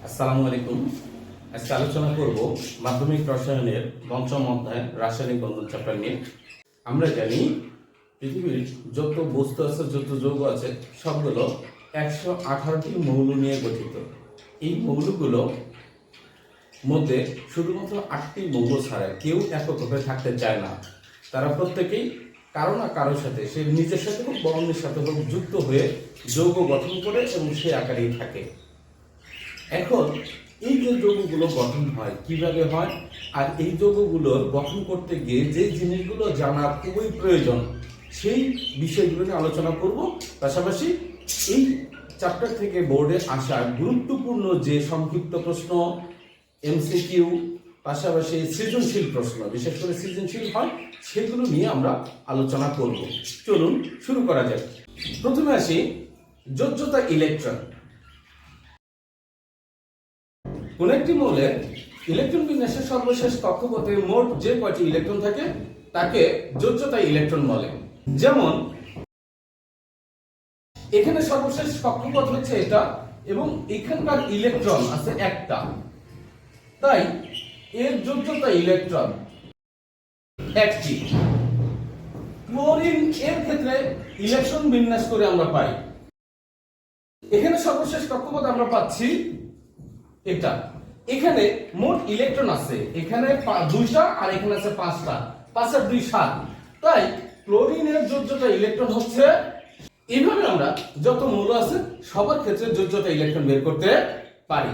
আসসালামু আলাইকুম। আজকে আলোচনা করব মাধ্যমিক রসায়নের পঞ্চম অধ্যায় রাসায়নিক বন্ধন চ্যাপ্টার নিয়ে। আমরা জানি পৃথিবীর যত বস্তু আছে, যত যৌগ আছে, সবগুলো 118টি মৌল নিয়ে গঠিত। এই মৌলগুলো মধ্যে শুধুমাত্র 8টি মৌল ছাড়া কেউ এককভাবে থাকতে চায় না। তারা প্রত্যেকেই কারো না কারোর সাথে, সে নিজের সাথে হোক বা অন্যের সাথে হোক, যুক্ত হয়ে যৌগ গঠন করে এবং সে আকারেই থাকে। এখন এই যে যৌগগুলো গঠন হয় কিভাবে হয়, আর এই যৌগগুলোর গঠন করতে গিয়ে যে জিনিসগুলো জানা খুবই প্রয়োজন, সেই বিষয়গুলো নিয়ে আলোচনা করব। পাশাপাশি এই চ্যাপ্টার থেকে বোর্ডে আসা গুরুত্বপূর্ণ যে সংক্ষিপ্ত প্রশ্ন, এমসিকিউ, পাশাপাশি সৃজনশীল প্রশ্ন, বিশেষ করে সৃজনশীল হয়, সেগুলো নিয়ে আমরা আলোচনা করব। চলুন শুরু করা যাক। প্রথমে আসি যোজ্যতা ইলেকট্রন। কোন একটি মৌলের ইলেকট্রন বিন্যাসের সর্বশেষ কক্ষপথে মোট যে কয়টি ইলেকট্রন থাকে তাকে যোজ্যতা ইলেকট্রন বলে। যেমন এখানে সর্বশেষ কক্ষপথ হচ্ছে এটা, এবং এখানকার ইলেকট্রন আছে একটা, তাই এর যোজ্যতা ইলেকট্রন একটি। ক্লোরিন এর ক্ষেত্রে ইলেকট্রন বিন্যাস করে আমরা পাই, এখানে সর্বশেষ কক্ষপথ আমরা পাচ্ছি এটা। এখানে মোট ইলেকট্রন আছে, এখানে 2টা আর এখানে আছে 5টা, 5 আর 2 7। তাই ক্লোরিনের যোজ্যতা ইলেকট্রন হচ্ছে। এইভাবে আমরা যত মৌল আছে সবার ক্ষেত্রে যোজ্যতা ইলেকট্রন বের করতে পারি।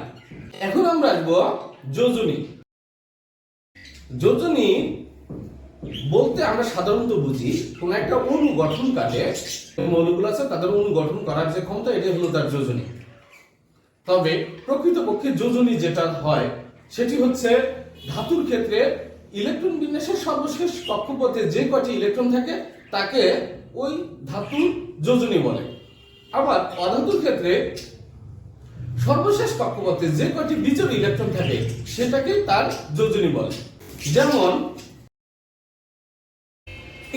এখন আমরা আসবো যোজনী। যোজনী বলতে আমরা সাধারণত বুঝি কোন একটা অণু গঠনকালে মৌলগুলো আছে তাদের অণু গঠন করার যে ক্ষমতা, এটাই হলো তার যোজনী। তবে প্রকৃতপক্ষে যোজনী যেটা হয় সেটি হচ্ছে ধাতুর ক্ষেত্রে ইলেকট্রন বিন্যাসের সর্বশেষ কক্ষপথে যে কয়টি ইলেকট্রন থাকে তাকে ওই ধাতুর যোজনী বলে। আবার অধাতুর ক্ষেত্রে সর্বশেষ কক্ষপথে যে কয়টি বিজোড় ইলেকট্রন থাকে সেটাকে তার যোজনী বলে। যেমন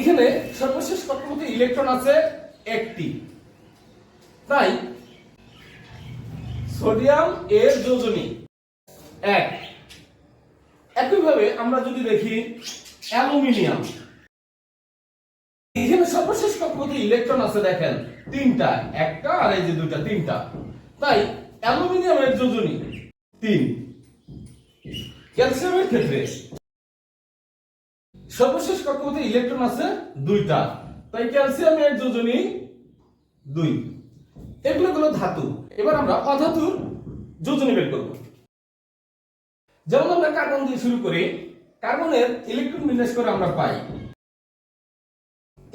এখানে সর্বশেষ কক্ষপথে ইলেকট্রন আছে একটি, তাই সোডিয়াম এর যোজনী 1। একইভাবে আমরা যদি দেখি অ্যালুমিনিয়াম, এখানে সর্বশেষ কক্ষপথে ইলেকট্রন আছে দেখেন 3টা, একটা আর এই যে 2টা, 3টা, তাই অ্যালুমিনিয়ামের যোজনী 3। ক্যালসিয়ামের ক্ষেত্রে সর্বশেষ কক্ষপথে ইলেকট্রন আছে 2টা, তাই ক্যালসিয়ামের যোজনী 2। এগুলো হলো ধাতু। এবার আমরা অধাতুর যোজনী বের করব। যেমন আমরা কার্বন দিয়ে শুরু করি, কার্বনের ইলেকট্রন বিন্যাস করে আমরা পাই,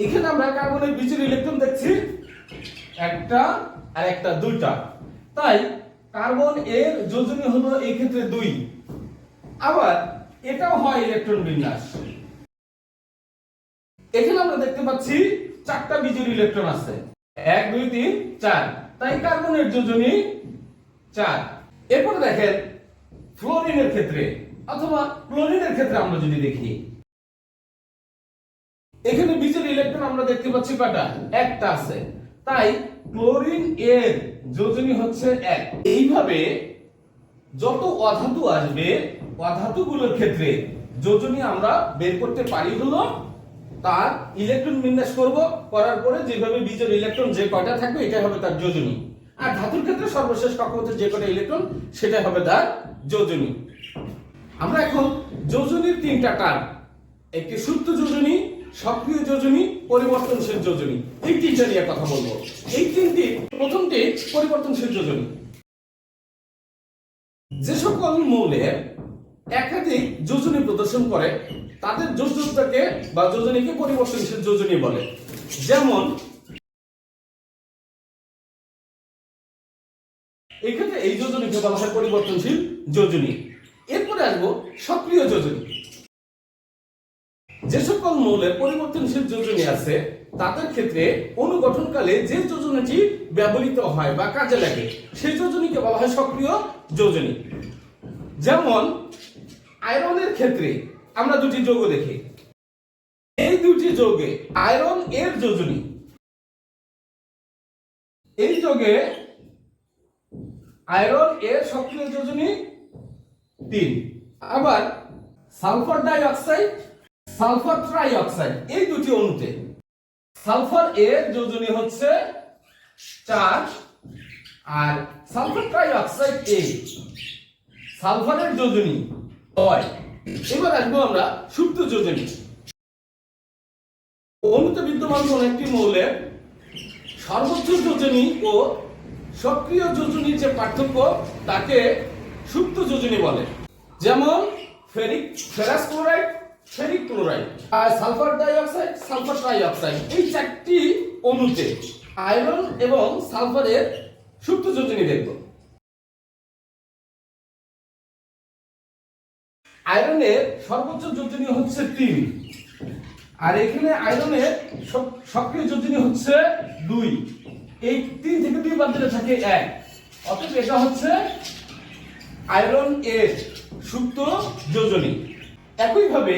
এখানে আমরা কার্বনের বিজোড় ইলেকট্রন দেখছি একটা আর একটা, 2টা, তাই কার্বন এর যোজনী হলো এই ক্ষেত্রে 2। আবার এটাও হয় ইলেকট্রন বিন্যাস, এখানে আমরা দেখতে পাচ্ছি 4টা বিজোড় ইলেকট্রন আছে, 1 2 3 4, তাই কার্বনের যোজনী 4। এরপর দেখেন ফ্লোরিনের ক্ষেত্রে অথবা ক্লোরিনের ক্ষেত্রে আমরা যদি দেখি, এখানে বিজোড় ইলেকট্রন আমরা দেখতে পাচ্ছি কয়টা, একটা আছে, তাই ক্লোরিন এর যোজনী হচ্ছে 1। এইভাবে যত অধাতু আসবে অধাতুগুলোর ক্ষেত্রে যোজনী আমরা বের করতে পারি হলো তার ইলেকট্রন বিন্যাস করব, করার পরে যেভাবে বিজোড় ইলেকট্রন যে কয়টা থাকবে এটাই হবে তার যোজনী। আর ধাতুর ক্ষেত্রে সর্বশেষ কক্ষপথে যে কয়টা ইলেকট্রন সেটাই হবে তার যোজনী। আমরা এখন যোজনীর 3টা টার্ম, একটি সুপ্ত যোজনী, সক্রিয় যোজনী, পরিবর্তনশীল যোজনী, এই 3টা নিয়ে কথা বলবো। এই 3টি, প্রথমটি পরিবর্তনশীল যোজনী। যে সকল মৌলের একাধিক যোজনী প্রদর্শন করে তাদের যোজ্যতাকে বা যোজনীকে পরিবর্তনশীল যোজনী বলে। যেমন এক্ষেত্রে এই যোজনীকে বলা হয় পরিবর্তনশীল যোজনী। এরপরে আসবো সক্রিয় যোজনী। যে সকল মৌলের পরিবর্তনশীল যোজনী আছে তাদের ক্ষেত্রে অণু গঠনকালে যে যোজনীটি ব্যবহৃত হয় বা কাজে লাগে সেই যোজনীকে বলা হয় সক্রিয় যোজনী। যেমন আয়রনের ক্ষেত্রে আমরা দুটি যৌগ দেখি, এই দুটি যৌগে আয়রন এর যোজনী, এই যৌগে আয়রন এর সক্রিয় যোজনী 3। আবার sulphur die oxide, sulphur try oxide, এই দুটি অণুতে সালফার এর যোজনী হচ্ছে 4 আর সালফার ট্রাই অক্সাইড এ সালফারের যোজনী 6। এবার আসবো আমরা সুপ্ত যোজনী। অণুতে বিদ্যমান কোন একটি মৌলের সর্বোচ্চ যোজনী ও সক্রিয় যোজনীর যে পার্থক্য তাকে সুপ্ত যোজনী বলে। যেমন ফেরাস ক্লোরাইড, ফেরিক ক্লোরাইড আর sulphur die oxide, sulphur try oxide, এই 4টি অণুতে আয়রন এবং সালফারের সুপ্ত যোজনী দেখব। আয়রনের সর্বোচ্চ যোজনী হচ্ছে 3 আর এখানে আয়রনের সক্রিয় যোজনী হচ্ছে 2। এই 3 থেকে 2 বাদ দিলে থাকে 1, অতএব এটা হচ্ছে আয়রন এর সুপ্ত যোজনী। একই ভাবে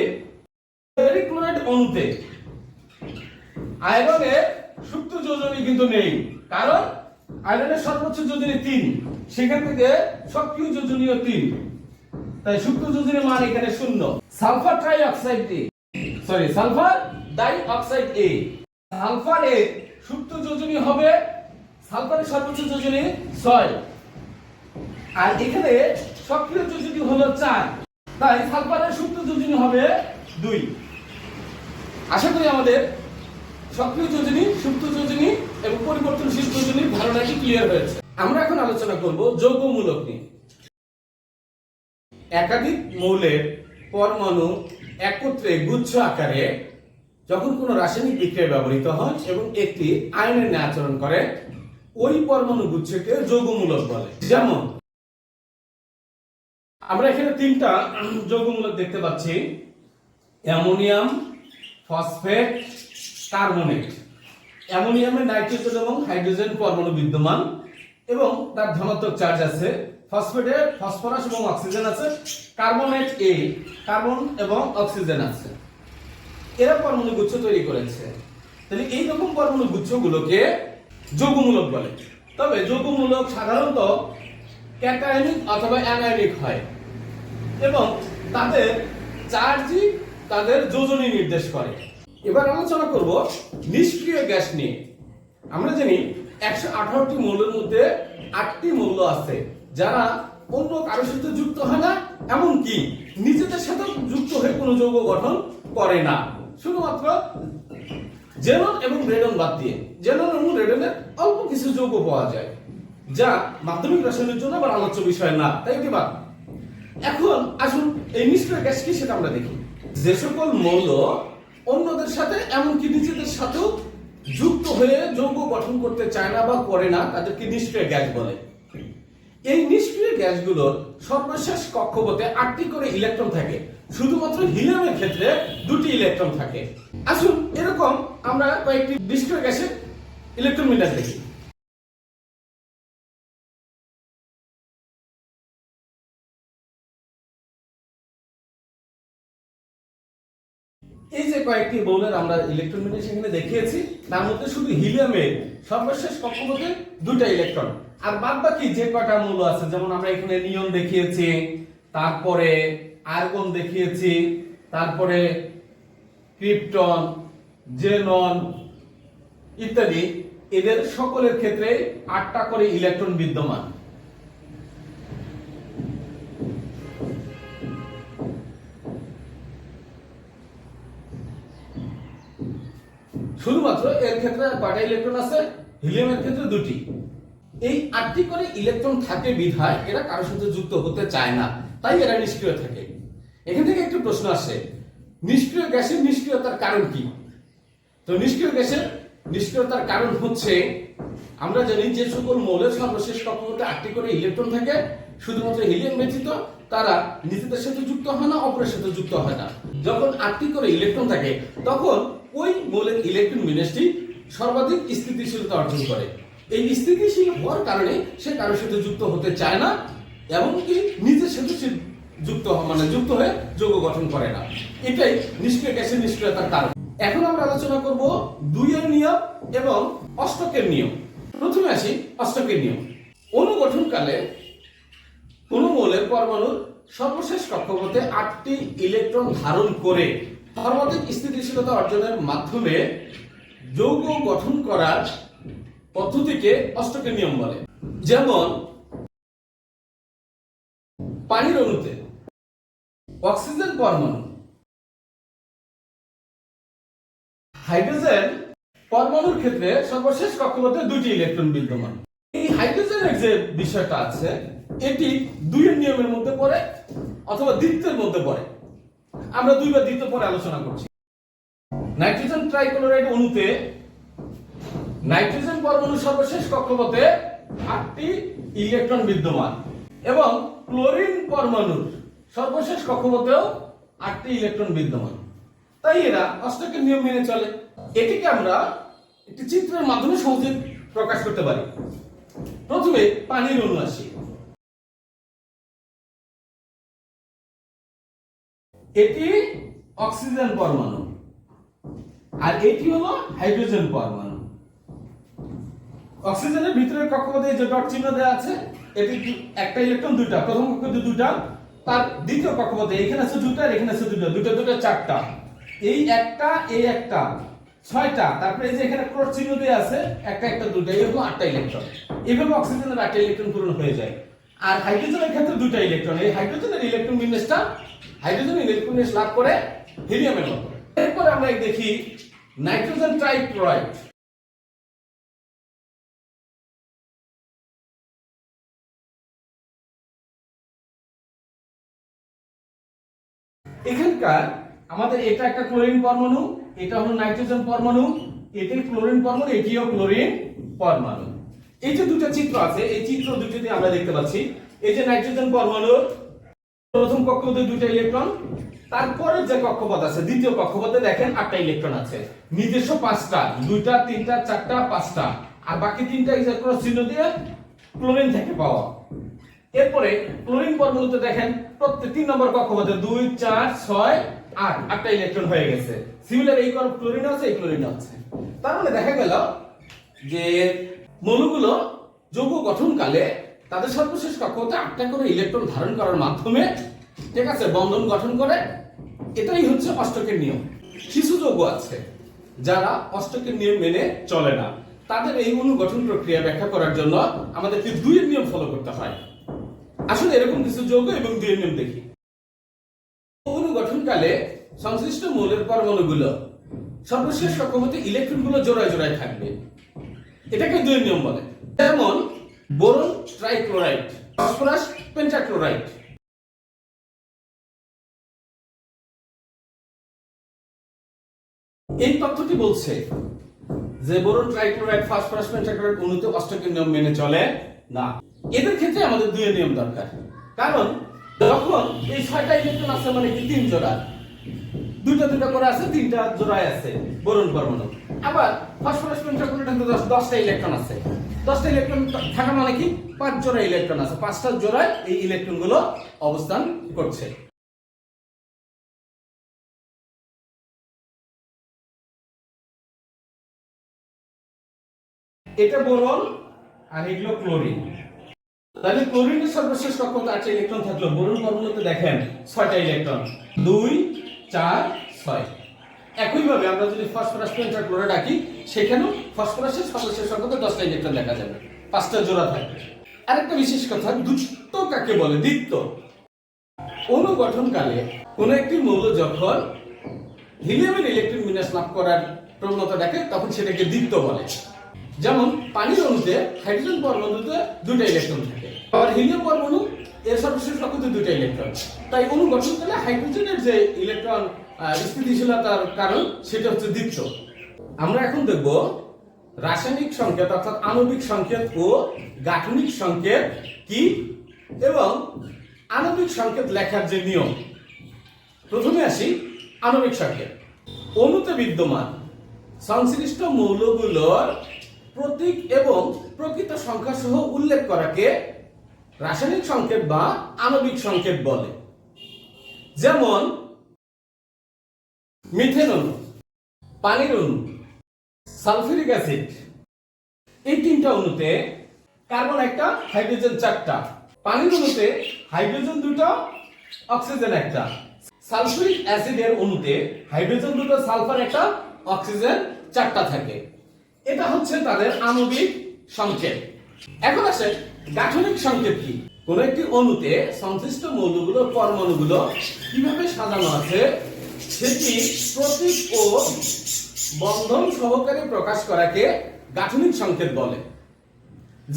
ফেরিক ক্লোরাইড অণুতে আয়রনের সুপ্ত যোজনী কিন্তু নেই, কারণ আয়রনের সর্বোচ্চ যোজনী 3, সেখান থেকে সক্রিয় যোজনীও 3, তাই সুপ্ত যোজনীর মান এখানে 0। Sulphur try oxide sulphur die oxide এ, সালফার এর সুপ্ত যোজনী হবে, সালফারের সর্বোচ্চ যোজনী 6 আর এখানে সক্রিয় যোজনী হলো 4, তাই সালফারের সুপ্ত যোজনী হবে 2। আশা করি আমাদের সক্রিয় যোজনী, সুপ্ত যোজনী এবং পরিবর্তনশীল যোজনীর ধারণাটি ক্লিয়ার হয়েছে। আমরা এখন আলোচনা করব যৌগমূলক নিয়ে। একাধিক মৌলের পরমাণু একত্রে গুচ্ছ আকারে যখন কোনো রাসায়নিক বিক্রিয়ায় ব্যবহৃত হয় এবং একটি আয়নের ন্যায় আচরণ করে, ওই পরমাণু গুচ্ছকে যৌগমূলক বলে। যেমন আমরা এখানে 3টা যৌগমূলক দেখতে পাচ্ছি, অ্যামোনিয়াম, ফসফেট, কার্বনেট। অ্যামোনিয়ামে নাইট্রোজেন এবং হাইড্রোজেন পরমাণু বিদ্যমান এবং তার ধনাত্মক চার্জ আছে। ফসফেটে ফসফরাস এবং অক্সিজেন আছে। কার্বনেট এ কার্বন এবং অক্সিজেন আছে। এরা পরমাণু গুচ্ছ তৈরি করেছে। তাহলে এই রকম পরমাণু গুচ্ছগুলোকে যৌগমূলক বলে। তবে যৌগমূলক সাধারণত ক্যাটায়নিক অথবা অ্যানায়নিক হয় এবং তাদের চার্জই তাদের যোজনী নির্দেশ করে। এবার আলোচনা করব নিষ্ক্রিয় গ্যাস নিয়ে। আমরা জানি 118টি মৌলের মধ্যে 8টি মৌল আছে যারা অন্য কারোর সাথে যুক্ত হয় না, এমনকি নিজেদের সাথে যুক্ত হয়ে কোনো যৌগ গঠন করে না। শুধুমাত্র জেনন এবং রেডন বাদ দিয়ে, জেনন এবং রেডনের অল্প কিছু যৌগ পাওয়া যায় যা মাধ্যমিক রসায়নের জন্য আবার আলোচ্য বিষয় না, তাই কি বাদ। এখন আসুন এই নিষ্ক্রিয় গ্যাস কি সেটা আমরা দেখি। যে সকল মৌল অন্যদের সাথে এমনকি নিজেদের সাথেও যুক্ত হয়ে যৌগ গঠন করতে চায় না বা করে না, তাদেরকে নিষ্ক্রিয় গ্যাস বলে। এই নিষ্ক্রিয় গ্যাসগুলোর সর্বশেষ কক্ষপথে 8টি করে ইলেকট্রন থাকে। শুধুমাত্র হিলিয়ামের ক্ষেত্রে 2টি ইলেকট্রন থাকে। আসুন এরকম আমরা কয়েকটি নিষ্ক্রিয় গ্যাসের ইলেকট্রন বিন্যাস দেখি। এই যে কয়েকটি মৌলের আমরা ইলেকট্রন বিন্যাস এখানে দেখিয়েছি, তার মধ্যে শুধু হিলিয়ামের সর্বশেষ কক্ষপথে 2টা ইলেকট্রন, আর বাদ বাকি যে কয়টা মৌল আছে, যেমন আমরা এখানে নিয়ন দেখিয়েছি, তারপরে আর্গন দেখিয়েছি, তারপরে ক্রিপ্টন, জেনন ইত্যাদি, এদের সকলের ক্ষেত্রে 8টা করে ইলেকট্রন বিদ্যমান। শুধুমাত্র এর ক্ষেত্রে কয়টা ইলেকট্রন আছে? হিলিয়ামের ক্ষেত্রে 2টি। এই 8টি করে ইলেকট্রন থাকে বিধায় এরা কারোর সাথে যুক্ত হতে চায় না, তাই এরা নিষ্ক্রিয় থাকে। এখান থেকে একটি প্রশ্ন আসে, নিষ্ক্রিয় গ্যাসের নিষ্ক্রিয়তার কারণ কি? তো নিষ্ক্রিয় গ্যাসের নিষ্ক্রিয়তার কারণ হচ্ছে, আমরা জানি যে সকল মৌলের সর্বশেষ কক্ষপথে 8টি করে ইলেকট্রন থাকে, শুধুমাত্র হিলিয়াম ব্যতীত তারা নিজেদের সাথে যুক্ত হয় না, অপরের সাথে যুক্ত হয় না। যখন 8টি করে ইলেকট্রন থাকে তখন ওই মৌলের ইলেকট্রন বিন্যাসটি সর্বাধিক স্থিতিশীলতা অর্জন করে। এই স্থিতিশীল হওয়ার কারণে সে কারোর সাথে যুক্ত হতে চায় না, এমনকি নিজের সাথে সে যুক্ত হয়ে যৌগ গঠন করে না। এটাই নিষ্ক্রিয় গ্যাসের নিষ্ক্রিয়তার কারণ। এখন আমরা আলোচনা করব 2 এর নিয়ম এবং অষ্টকের নিয়ম। প্রথমে আসি অষ্টকের নিয়ম। অণু গঠনকালে কোন মৌলের পরমাণুর সর্বশেষ কক্ষপথে 8টি ইলেকট্রন ধারণ করে সর্বাধিক স্থিতিশীলতা অর্জনের মাধ্যমে যৌগ গঠন করার পদ্ধতিকে অষ্টকের নিয়ম বলে। যেমন পানির অণুতে অক্সিজেন পরমাণু, হাইড্রোজেন পরমাণুর ক্ষেত্রে সর্বশেষ কক্ষপথে 2টি ইলেকট্রন বিদ্যমান। এই হাইড্রোজেনের যে বিষয়টা আছে এটি 2 এর নিয়মের মধ্যে পড়ে অথবা দ্বিত্বের মধ্যে পড়ে। আমরা 2 বা দ্বিত্ব পরে আলোচনা করছি। নাইট্রোজেন ট্রাইক্লোরাইড অণুতে নাইট্রোজেন পরমাণু সর্বশেষ কক্ষপথে 8টি ইলেকট্রন বিদ্যমান এবং ক্লোরিন পরমাণুর সর্বশেষ কক্ষপথেও 8টি ইলেকট্রন বিদ্যমান। তাই এরা অষ্টকের নিয়ম মেনে চলে। এটিকে আমরা একটি চিত্রের মাধ্যমে সহজে প্রকাশ করতে পারি। প্রথমে পানির অণু আসি। এটি অক্সিজেন পরমাণু আর এটি হলো হাইড্রোজেন পরমাণু। অক্সিজেনের ভিতরের কক্ষপথে যে ডট চিহ্ন দেওয়া আছে এটি একটা ইলেকট্রন দুইটা, প্রথম কক্ষপথে দুইটা, তার দ্বিতীয় কক্ষপথে এখানে আছে দুইটা আর এখানে আছে দুইটা, দুইটা দুইটা চারটা, এই একটা এই একটা 6টা, তারপরে এই যে এখানে ক্রস চিহ্ন দেওয়া আছে একটা একটা দুইটা, এরকম 8টা ইলেকট্রন। এইভাবে অক্সিজেনের 8টা ইলেকট্রন পূরণ হয়ে যায়। আর হাইড্রোজেনের ক্ষেত্রে 2টা ইলেকট্রন, এই হাইড্রোজেনের ইলেকট্রন বিন্যাসটা হাইড্রোজেনের ইলেকট্রন বিন্যাস লাভ করে হিলিয়ামের মতো। এরপর আমরা দেখি নাইট্রোজেন ট্রাইক্লোরাইড। এখানকার আমাদের এটা একটা ক্লোরিন পরমাণু, এটা হলো নাইট্রোজেন পরমাণু, এটি ক্লোরিন পরমাণু, এটিও ক্লোরিন পরমাণু। এই যে দুটো চিত্র আছে এই চিত্র দুটোতে আমরা দেখতে পাচ্ছি এই যে নাইট্রোজেন পরমাণুর প্রথম কক্ষপথে 2টা ইলেকট্রন, তারপরে যে কক্ষপথ আছে দ্বিতীয় কক্ষপথে দেখেন 8টা ইলেকট্রন আছে, নিজস্ব 5টা, 2টা 3টা 4টা 5টা, আর বাকি 3টা এই যে ক্রস চিহ্ন দিয়ে ক্লোরিন থেকে পাওয়া। এরপরে ক্লোরিন পরমাণুতে দেখেন প্রত্যেক 3 নম্বর কক্ষপথে 2 4 6 8 8টা ইলেকট্রন হয়ে গেছে। সিমিলার এই ক্লোরিন আছে এই ক্লোরিন আছে। তার মানে দেখা গেল যে মৌলগুলো যৌগ গঠনকালে তাদের সর্বশেষ কক্ষপথে 8টা করে ইলেকট্রন ধারণ করার মাধ্যমে ঠিক আছে বন্ধন গঠন করে। এটাই হচ্ছে অষ্টকের নিয়ম। কিছু যৌগ আছে যারা অষ্টকের নিয়ম মেনে চলে না, তাদের এই অনুগঠন প্রক্রিয়া ব্যাখ্যা করার জন্য আমাদেরকে 2 এর নিয়ম ফলো করতে হয়। আসলে এরকম কিছু যৌগ এবং 2 এর নিয়ম দেখি। অনুগঠনকালে সংশ্লিষ্ট মৌলের পরমাণুগুলো সর্বশেষ কক্ষপথে ইলেকট্রনগুলো জোড়ায় জোড়ায় থাকবে, এটাকে 2 এর নিয়ম বলে। যেমন বোরন ট্রাইক্লোরাইড, ফসফরাস পেন্টাক্লোরাইড। এই তথ্যটি বলছে যে বোরন ট্রাইক্লোরাইড ফসফরাস পেন্টাক্লোরাইড অণুতে অষ্টকের নিয়ম মেনে চলে না। এদের ক্ষেত্রে আমাদের 2 এর নিয়ম দরকার, কারণ যখন এই 6টা ইলেকট্রন আছে মানে কি 3 জোড়া, 2টা 2টা করে আছে 3টা জোড়ায় আছে বোরন পরমাণু। আবার ফসফরাস পেন্টাক্লোরাইডে 10টা ইলেকট্রন আছে, 10টা ইলেকট্রন থাকা মানে কি 5 জোড়া ইলেকট্রন আছে, 5টা জোড়ায় এই ইলেকট্রনগুলো অবস্থান করছে। এটা বোরন আর এগুলো ক্লোরিন। তাহলে ক্লোরিনের সর্বশেষ কক্ষপথে 8টা ইলেকট্রন থাকলো, বোরন পরমাণুতে দেখেন 6টা ইলেকট্রন, 2 4 6। একই ভাবে আমরা যদি ফসফরাস পেন্টাক্লোরাইড রাখি সেখানেও ফসফরাসের সর্বশেষ কক্ষপথে 10টা ইলেকট্রন দেখা যাবে, 5টা জোড়া থাকবে। আরেকটা বিশেষ কথা, দ্বিত্ব কাকে বলে? দ্বিত্ব অনুগঠনকালে কোন একটি মৌল যখন হিলিয়ামের ইলেকট্রন বিন্যাস লাভ করার প্রবণতা দেখে তখন সেটাকে দ্বিত্ব বলে। যেমন পানির অণুতে হাইড্রোজেন পরমাণুতে 2টা ইলেকট্রন থাকে, আর হিলিয়াম পরমাণু এর সর্বশেষ কক্ষপথে 2টা ইলেকট্রন। তাই অণু গঠনকালে হাইড্রোজেনের যে ইলেকট্রন স্থিতিশীলতার কারণ সেটা হচ্ছে দ্বিত্ব। আমরা এখন দেখব রাসায়নিক সংকেত অর্থাৎ আণবিক সংকেত ও গাঠনিক সংকেত কি এবং আণবিক সংকেত লেখার যে নিয়ম। প্রথমে আসি আণবিক সংকেত। অণুতে বিদ্যমান সংশ্লিষ্ট মৌলগুলোর প্রতীক এবং প্রকৃত সংখ্যা সহ উল্লেখ করাকে রাসায়নিক সংকেত বা আণবিক সংকেত বলে। যেমন মিথেন অণু, পানির অণু, সালফিউরিক অ্যাসিড। এই 3টা অণুতে কার্বন 1টা হাইড্রোজেন 4টা, পানির অণুতে হাইড্রোজেন দুটো, অক্সিজেন একটা। সালফিউরিক অ্যাসিডের অণুতে হাইড্রোজেন দুটো, সালফার একটা, অক্সিজেন চারটা থাকে। এটা হচ্ছে তাদের আণবিক সংকেত। এখন আসে গাঠনিক সংকেত কি। কোন একটি অণুতে সংশ্লিষ্ট মৌলগুলোর পরমাণুগুলো কিভাবে সাজানো আছে সেটি প্রতীক ও বন্ধন সহকারে প্রকাশ করাকে গাঠনিক সংকেত বলে।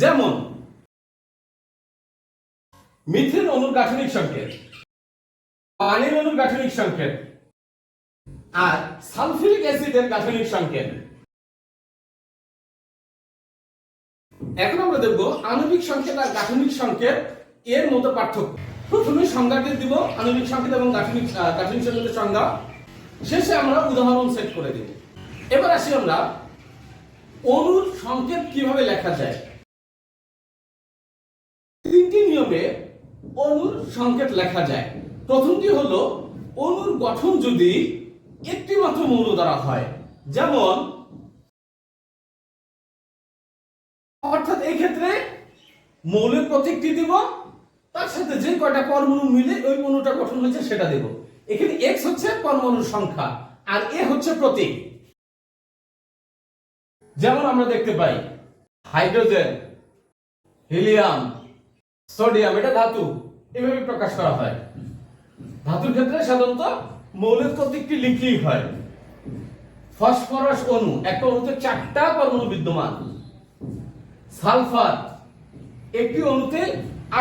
যেমন মিথেন অণুর গাঠনিক সংকেত, পানির অণুর গাঠনিক সংকেত, আর সালফিউরিক অ্যাসিডের গাঠনিক সংকেত। এখন আমরা দেখব আণবিক সংকেত আর গাঠনিক সংকেত এর মধ্যে পার্থক্য। প্রথমে সংজ্ঞাটি দিব, আণবিক সংকেত এবং গাঠনিক সংকেতের সংজ্ঞা। শেষে আমরা উদাহরণ সেট করে দেব। এবার আসি আমরা অণুর সংকেত কিভাবে লেখা যায়। তিনটি নিয়মে অণুর সংকেত লেখা যায়। প্রথমটি হলো অণুর গঠন যদি একটি মাত্র মৌল দ্বারা হয়, যেমন অর্থাৎ এই ক্ষেত্রে মৌলের প্রতীকটি দিব, তার সাথে যে কয়টা পরমাণু মিলে ওই অণুটা গঠন হয়েছে সেটা দেব। এখানে x হচ্ছে পরমাণুর সংখ্যা আর a হচ্ছে প্রতীক। যেমন আমরা দেখতে পাই হাইড্রোজেন, হিলিয়াম, সোডিয়াম, এটা ধাতু, এভাবে প্রকাশ করা হয়। ধাতুর ক্ষেত্রে সাধারণত মৌলের প্রতীকটি লিখলেই হয়। ফসফরাস অণু, একটা অণুতে 4টা পরমাণু বিদ্যমান। সালফার, একটি অণুতে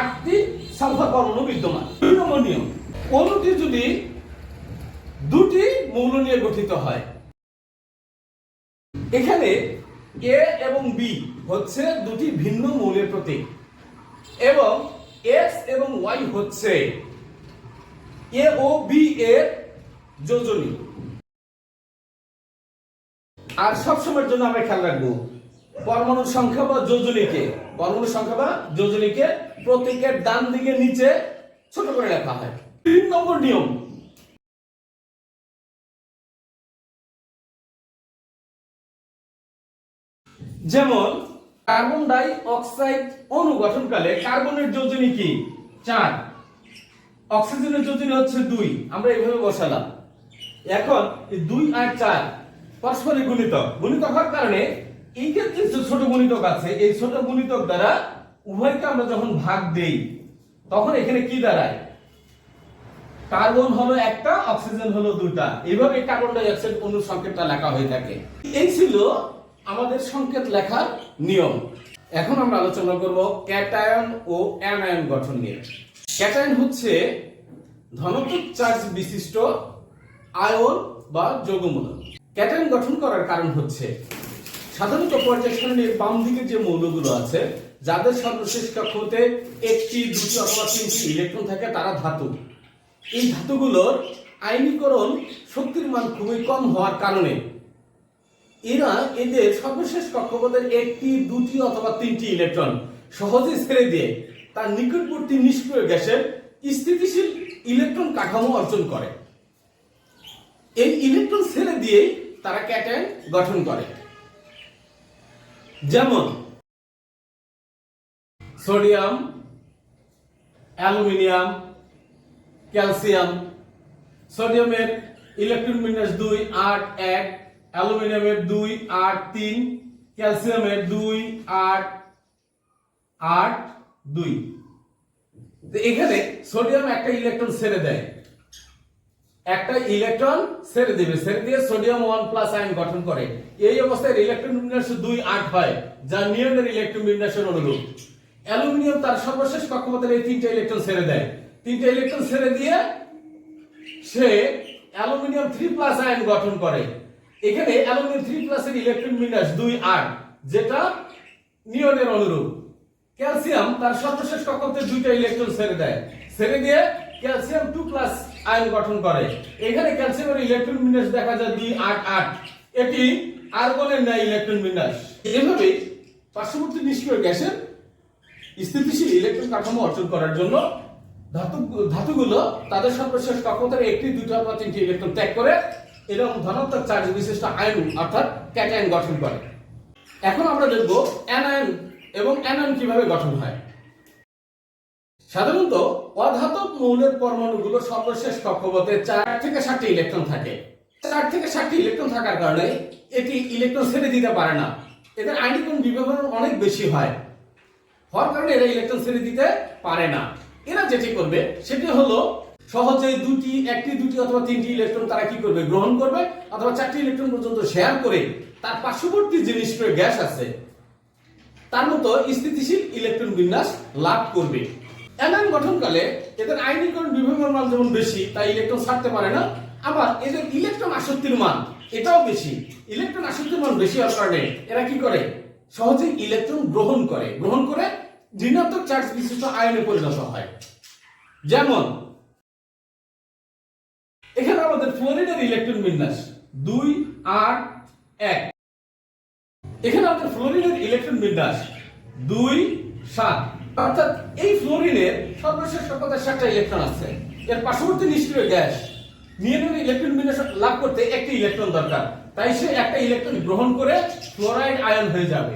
8টি সালফার পরমাণু বিদ্যমান। নিয়ম, অণুটি যদি দুটি মৌল নিয়ে গঠিত হয়, এখানে A এবং B হচ্ছে দুটি ভিন্ন মৌলের প্রতীক এবং X এবং Y হচ্ছে A ও B এর যোজনী। আর সব সময়ের জন্য আমরা খেয়াল রাখবো পরমাণুর সংখ্যা বা যোজনীকে প্রতীকের ডান দিকে নিচে ছোট করে লেখা হয়। 3 নম্বর নিয়ম, যেমন কার্বন ডাই অক্সাইড অণু গঠনকালে কার্বনের যোজনী কি 4, অক্সিজেনের যোজনী হচ্ছে 2, আমরা এইভাবে বসালাম। এখন 2 আর 4 পরস্পরের গুণিতক হওয়ার কারণে এই ক্ষেত্রে যে ছোট গুণিতক আছে, এই ছোট গুণিতক দ্বারা উভয়কে আমরা যখন ভাগ দেই তখন এখানে কি দাঁড়ায়, কার্বন হলো একটা, অক্সিজেন হলো 2টা। এইভাবে কার্বন ডাই অক্সাইড অণুর সংকেতটা লেখা হয়ে থাকে। এই ছিল আমাদের সংকেত লেখার নিয়ম। এখন আমরা আলোচনা করব ক্যাটায়ন ও অ্যানায়ন গঠন নিয়ে। ক্যাটায়ন হচ্ছে ধনাত্মক চার্জ বিশিষ্ট আয়ন বা যৌগমূলক। ক্যাটায়ন গঠন করার কারণ হচ্ছে সাধারণত পর্যায় সারণীর বাম দিকে যে মৌলগুলো আছে যাদের সর্বশেষ কক্ষপথে 1টি, 2টি অথবা 3টি ইলেকট্রন থাকে তারা ধাতু। এই ধাতুগুলোর আয়নীকরণ শক্তির মান খুবই কম হওয়ার কারণে এরা এদের সর্বশেষ কক্ষপথের 1টি, 2টি অথবা 3টি ইলেকট্রন সহজে ছেড়ে দিয়ে তার নিকটবর্তী নিষ্ক্রিয় গ্যাসের স্থিতিশীল ইলেকট্রন কাঠামো অর্জন করে। এই ইলেকট্রন ছেড়ে দিয়ে তারা ক্যাটায়ন গঠন করে। যেমন সোডিয়াম, অ্যালুমিনিয়াম, ক্যালসিয়াম। সোডিয়ামের ইলেকট্রন বিন্যাস 2, 8, 1, অ্যালুমিনিয়ামের 2, 8, 3, ক্যালসিয়ামের 2, 8, 8, 2। তো এখানে সোডিয়াম একটা ইলেকট্রন ছেড়ে দেয়, ছেড়ে দিয়ে সোডিয়াম 1+ আয়ন গঠন করে। এই অবস্থায় ইলেকট্রন বিন্যাস 2, 8 হয়, যা নিয়নের ইলেকট্রন বিন্যাসের অনুরূপ। অ্যালুমিনিয়াম তার সর্বশেষ কক্ষপথের এই 3টা ইলেকট্রন ছেড়ে দেয়। 3টা ইলেকট্রন ছেড়ে দিয়ে সে অ্যালুমিনিয়াম 3+ আয়ন গঠন করে। এখানে অ্যালুমিনিয়াম 3+ এর ইলেকট্রন বিন্যাস 2, 8, যেটা নিয়নের অনুরূপ। ক্যালসিয়াম তার সর্বশেষ কক্ষপথে 2টা ইলেকট্রন ছেড়ে দেয়, ছেড়ে দিয়ে ক্যালসিয়াম 2+ আয়ন গঠন করে। এখানে ক্যালসিয়ামের ইলেকট্রন বিন্যাস দেখা যায় 2, 8, 8। এটি আর্গনের ন্যায় ইলেকট্রন বিন্যাস। এভাবে পার্শ্ববর্তী নিষ্ক্রিয় গ্যাসের স্থিতিশীল ইলেকট্রন কাঠামো অর্জন করার জন্য ধাতুগুলো তাদের সর্বশেষ কক্ষপথের 1টি, 2টা বা 3টি ইলেকট্রন ত্যাগ করে এরকম ধনাত্মক চার্জ বিশিষ্ট আয়ন অর্থাৎ ক্যাটায়ন গঠন করে। এখন আমরা দেখব অ্যানায়ন এবং অ্যানায়ন কিভাবে গঠন হয়। সাধারণত অধাতব মৌলের পরমাণুগুলো সর্বশেষ কক্ষপথে 4 থেকে 7টি ইলেকট্রন থাকে। 4 থেকে 7টি ইলেকট্রন থাকার কারণে এটি ইলেকট্রন ছেড়ে দিতে পারে না। এদের আয়নীকরণ বিভবন অনেক বেশি হওয়ার কারণে এরা ইলেকট্রন ছেড়ে দিতে পারে না। এরা যেটি করবে সেটি হলো সহজে একটি দুটি অথবা 3টি ইলেকট্রন তারা কি করবে, গ্রহণ করবে, অথবা 4টি ইলেকট্রন পর্যন্ত শেয়ার করে তার পার্শ্ববর্তী যে নিষ্ক্রিয় গ্যাস আছে তার মতো স্থিতিশীল ইলেকট্রন বিন্যাস লাভ করবে। অ্যানায়ন গঠনকালে এদের আয়নীকরণ বিভবের মান যেমন বেশি, তাই ইলেকট্রন ছাড়তে পারে না। আবার এদের ইলেকট্রন আসক্তির মান এটাও বেশি। ইলেকট্রন আসক্তির মান বেশি হওয়ার কারণে এরা কি করে, সহজে ইলেকট্রন গ্রহণ করে ঋণাত্মক চার্জ বিশিষ্ট আয়নে পরিণত হয়। যেমন এখানে আমাদের ফ্লোরিনের ইলেকট্রন বিন্যাস 2 8 1। এখানে আমাদের ফ্লোরিনের ইলেকট্রন বিন্যাস 2 7, অর্থাৎ এই ফ্লোরিনের সর্বশেষ কক্ষপথে 7টা ইলেকট্রন আছে। এর পার্শ্ববর্তী নিষ্ক্রিয় গ্যাস নিয়নের ইলেকট্রন বিন্যাস লাভ করতে একটি ইলেকট্রন দরকার, তাই সে একটা ইলেকট্রন গ্রহণ করে ফ্লোরাইড আয়ন হয়ে যাবে।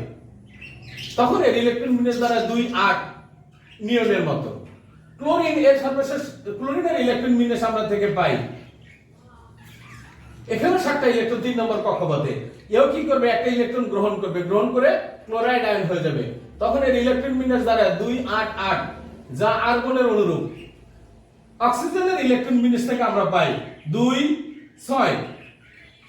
তখন এর ইলেকট্রন বিন্যাস দ্বারা 2 8 নিয়নের মতো। ক্লোরিনের ইলেকট্রন বিন্যাস আমরা থেকে পাই, এখানে 7টা ইলেকট্রন 3 নম্বর কক্ষপথে। এও কি করবে, একটা ইলেকট্রন গ্রহণ করে ক্লোরাইড আয়ন হয়ে যাবে। তখন এর ইলেকট্রন বিন্যাস দ্বারা 2 8 8, যা আর্গনের অনুরূপ। অক্সিজেনের ইলেকট্রন বিন্যাস থেকে আমরা পাই 2 6।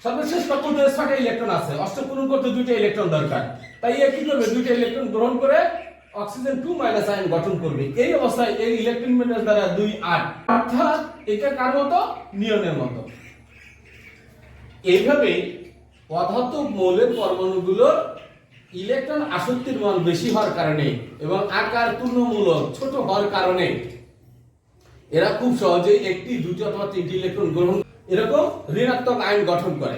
সর্বশেষ কক্ষপথে 6টা ইলেকট্রন আছে, অষ্টক পূরণ করতে 2টা ইলেকট্রন দরকার, তাই এ কি করবে, 2টা ইলেকট্রন গ্রহণ করে অক্সিজেন 2- আয়ন গঠন করবে। এই অবস্থায় এর ইলেকট্রন বিন্যাস দ্বারা 2 8, অর্থাৎ এটা কার মতো, নিয়নের মতো। এইভাবে অধাতব মৌলের পরমাণুগুলোর ইলেকট্রন আসক্তির মান বেশি হওয়ার কারণে এবং আকার তুলনামূলক ছোট হওয়ার কারণে এরা খুব সহজেই একটি, দুটি অথবা 3টি ইলেকট্রন গ্রহণ এরকম ঋণাত্মক আয়ন গঠন করে।